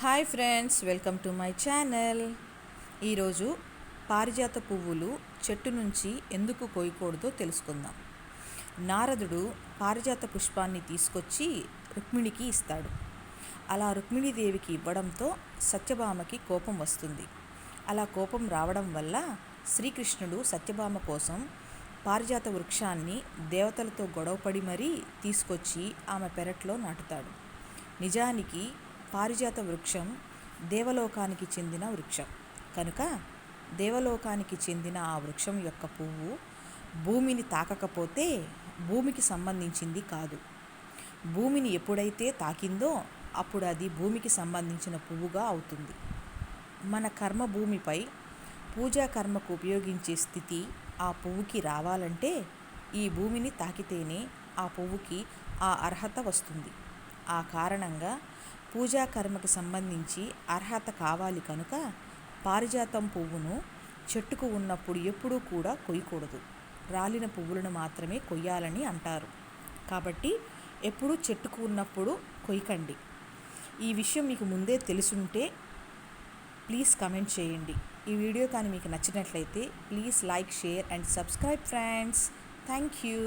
Hi friends, welcome to my channel. ఈరోజు పారిజాత పువ్వులు చెట్టు నుంచి ఎందుకు కోయకూడదో తెలుసుకుందాం. నారదుడు పారిజాత పుష్పాన్ని తీసుకొచ్చి రుక్మిణికి ఇస్తాడు. అలా రుక్మిణీదేవికి ఇవ్వడంతో సత్యభామకి కోపం వస్తుంది. అలా కోపం రావడం వల్ల శ్రీకృష్ణుడు సత్యభామ కోసం పారిజాత వృక్షాన్ని దేవతలతో గొడవపడి మరీ తీసుకొచ్చి ఆమె పెరట్లో నాటుతాడు. నిజానికి పారిజాత వృక్షం దేవలోకానికి చెందిన వృక్షం కనుక దేవలోకానికి చెందిన ఆ వృక్షం యొక్క పువ్వు భూమిని తాకకపోతే భూమికి సంబంధించింది కాదు. భూమిని ఎప్పుడైతే తాకిందో అప్పుడు అది భూమికి సంబంధించిన పువ్వుగా అవుతుంది. మన కర్మ భూమిపై పూజా కర్మకు ఉపయోగించే స్థితి ఆ పువ్వుకి రావాలంటే ఈ భూమిని తాకితేనే ఆ పువ్వుకి ఆ అర్హత వస్తుంది. ఆ కారణంగా పూజా కర్మకు సంబంధించి అర్హత కావాలి కనుక పారిజాతం పువ్వును చెట్టుకు ఉన్నప్పుడు ఎప్పుడూ కూడా కొయ్యకూడదు. రాలిన పువ్వులను మాత్రమే కొయ్యాలని అంటారు. కాబట్టి ఎప్పుడూ చెట్టుకు ఉన్నప్పుడు కొయ్యకండి. ఈ విషయం మీకు ముందే తెలుసుంటే ప్లీజ్ కమెంట్ చేయండి. ఈ వీడియో కానీ మీకు నచ్చినట్లయితే please like, share and subscribe friends. Thank you.